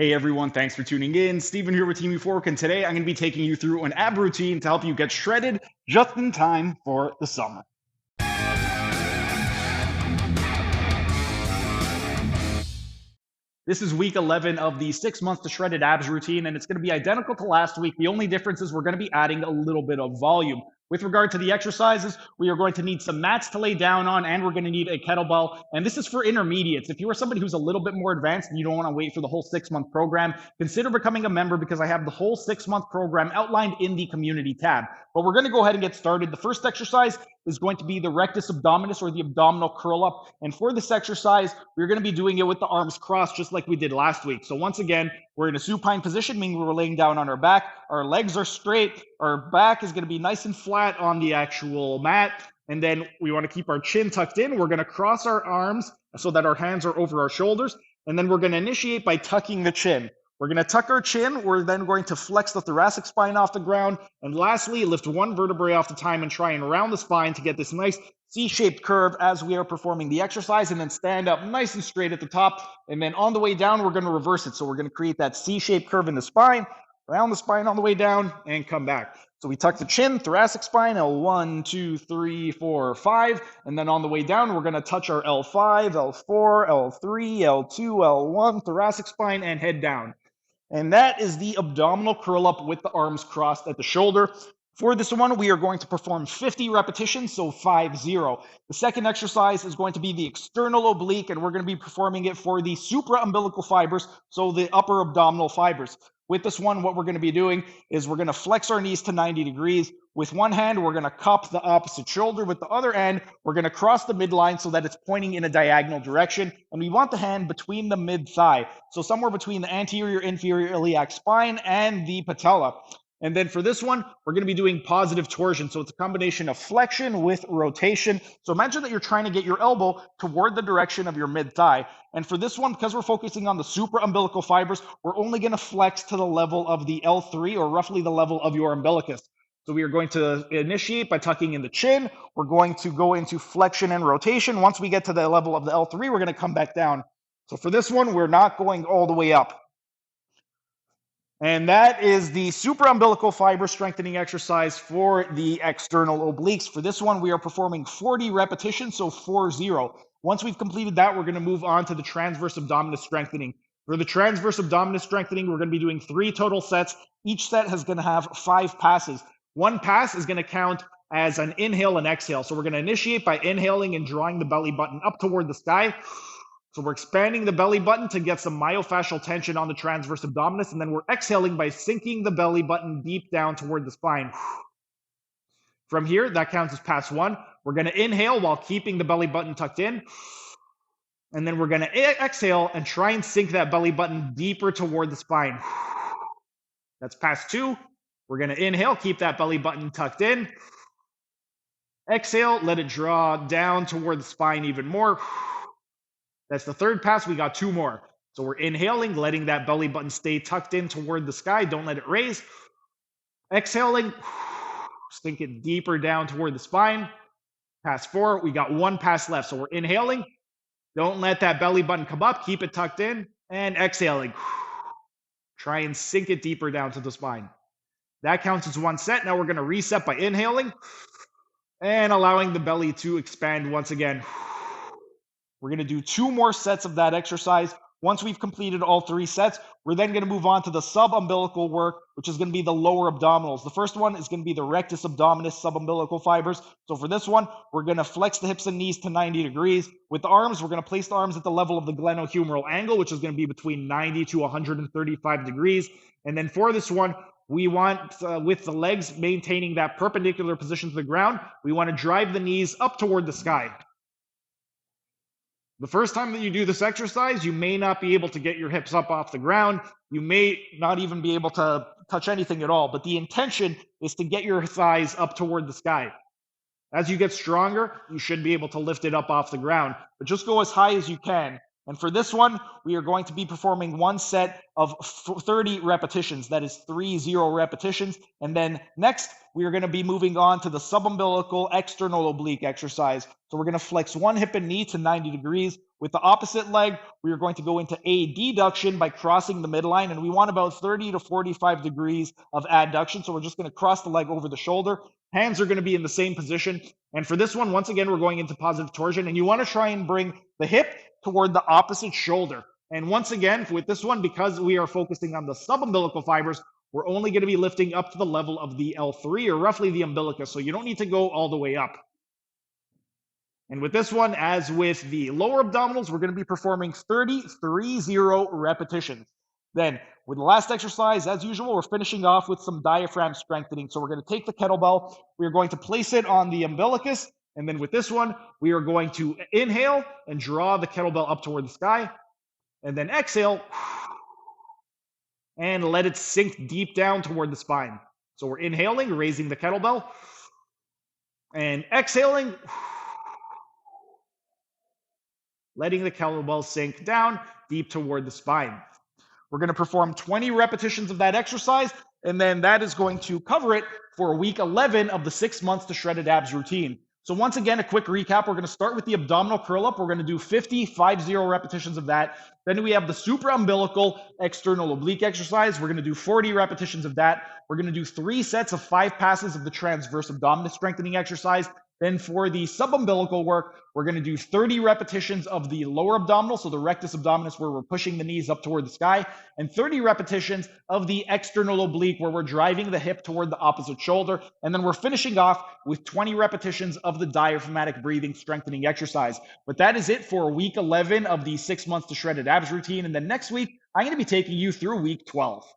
Hey everyone, thanks for tuning in. Steven here with Team Euphoric, and today I'm going to be taking you through an ab routine to help you get shredded just in time for the summer. This is week 11 of the 6 months to shredded abs routine, and it's going to be identical to last week. The only difference is we're going to be adding a little bit of volume. With regard to the exercises, we are going to need some mats to lay down on, and we're going to need a kettlebell. And this is for intermediates. If you are somebody who's a little bit more advanced and you don't want to wait for the whole 6 month program, consider becoming a member because I have the whole 6 month program outlined in the community tab. But we're going to go ahead and get started. The first exercise is going to be the rectus abdominis, or the abdominal curl up. And for this exercise, we're going to be doing it with the arms crossed just like we did last week. So once again, we're in a supine position, meaning we're laying down on our back. Our legs are straight. Our back is going to be nice and flat on the actual mat. And then we want to keep our chin tucked in. We're going to cross our arms so that our hands are over our shoulders. And then we're going to initiate by tucking the chin. We're going to tuck our chin. We're then going to flex the thoracic spine off the ground. And lastly, lift one vertebrae off the time and try and round the spine to get this nice C-shaped curve as we are performing the exercise, and then stand up nice and straight at the top. And then on the way down, we're going to reverse it. So we're going to create that C-shaped curve in the spine, round the spine on the way down, and come back. So we tuck the chin, thoracic spine, L1, 2, 3, 4, 5. And then on the way down, we're going to touch our L5, L4, L3, L2, L1, thoracic spine, and head down. And that is the abdominal curl up with the arms crossed at the shoulder. For this one, we are going to perform 50 repetitions, so 5-0. The second exercise is going to be the external oblique, and we're going to be performing it for the supra-umbilical fibers, so the upper abdominal fibers. With this one, what we're going to be doing is we're going to flex our knees to 90 degrees. With one hand, we're going to cup the opposite shoulder. With the other hand, we're going to cross the midline so that it's pointing in a diagonal direction. And we want the hand between the mid-thigh, so somewhere between the anterior inferior iliac spine and the patella. And then for this one, we're going to be doing positive torsion. So it's a combination of flexion with rotation. So imagine that you're trying to get your elbow toward the direction of your mid-thigh. And for this one, because we're focusing on the supra-umbilical fibers, we're only going to flex to the level of the L3, or roughly the level of your umbilicus. So we are going to initiate by tucking in the chin. We're going to go into flexion and rotation. Once we get to the level of the L3, we're going to come back down. So for this one, we're not going all the way up. And that is the supra-umbilical fiber strengthening exercise for the external obliques. For this one, we are performing 40 repetitions, so 4-0. Once we've completed that, we're going to move on to the transverse abdominis strengthening. For the transverse abdominis strengthening, we're going to be doing 3 total sets. Each set is going to have 5 passes. One pass is going to count as an inhale and exhale. So we're going to initiate by inhaling and drawing the belly button up toward the sky. So we're expanding the belly button to get some myofascial tension on the transverse abdominis, and then we're exhaling by sinking the belly button deep down toward the spine. From here, that counts as pass 1. We're going to inhale while keeping the belly button tucked in. And then we're going to exhale and try and sink that belly button deeper toward the spine. That's pass 2. We're going to inhale, keep that belly button tucked in. Exhale, let it draw down toward the spine even more. That's the third pass. We got 2 more. So we're inhaling, letting that belly button stay tucked in toward the sky. Don't let it raise. Exhaling, sink it deeper down toward the spine. Pass 4. We got 1 pass left. So we're inhaling. Don't let that belly button come up. Keep it tucked in. And exhaling. Try and sink it deeper down to the spine. That counts as 1 set. Now we're going to reset by inhaling and allowing the belly to expand once again. We're going to do 2 more sets of that exercise. Once we've completed all 3 sets, we're then going to move on to the sub-umbilical work, which is going to be the lower abdominals. The first one is going to be the rectus abdominis sub-umbilical fibers. So for this one, we're going to flex the hips and knees to 90 degrees. With the arms, we're going to place the arms at the level of the glenohumeral angle, which is going to be between 90 to 135 degrees. And then for this one, we want, with the legs maintaining that perpendicular position to the ground, we want to drive the knees up toward the sky. The first time that you do this exercise, you may not be able to get your hips up off the ground. You may not even be able to touch anything at all, but the intention is to get your thighs up toward the sky. As you get stronger, you should be able to lift it up off the ground, but just go as high as you can. And for this one, we are going to be performing one set of 30 repetitions. That is 30 repetitions. And then next, we are going to be moving on to the sub-umbilical external oblique exercise. So we're going to flex one hip and knee to 90 degrees. With the opposite leg, we are going to go into a deduction by crossing the midline. And we want about 30 to 45 degrees of adduction. So we're just going to cross the leg over the shoulder. Hands are going to be in the same position. And for this one, once again, we're going into positive torsion. And you want to try and bring the hip toward the opposite shoulder. And once again, with this one, because we are focusing on the sub-umbilical fibers, we're only going to be lifting up to the level of the L3, or roughly the umbilicus. So you don't need to go all the way up. And with this one, as with the lower abdominals, we're going to be performing 30 repetitions. Then with the last exercise, as usual, we're finishing off with some diaphragm strengthening. So we're going to take the kettlebell, we're going to place it on the umbilicus, and then with this one, we are going to inhale and draw the kettlebell up toward the sky, and then exhale and let it sink deep down toward the spine. So we're inhaling, raising the kettlebell, and exhaling, letting the kettlebell sink down deep toward the spine. We're going to perform 20 repetitions of that exercise, and then that is going to cover it for week 11 of the 6 months to shredded abs routine. So once again, a quick recap. We're going to start with the abdominal curl up. We're going to do 50 repetitions of that. Then we have the supra-umbilical external oblique exercise. We're going to do 40 repetitions of that. We're going to do 3 sets of 5 passes of the transverse abdominis strengthening exercise. Then for the sub-umbilical work, we're going to do 30 repetitions of the lower abdominal, so the rectus abdominis, where we're pushing the knees up toward the sky, and 30 repetitions of the external oblique, where we're driving the hip toward the opposite shoulder. And then we're finishing off with 20 repetitions of the diaphragmatic breathing strengthening exercise. But that is it for week 11 of the 6 months to shredded abs routine. And then next week, I'm going to be taking you through week 12.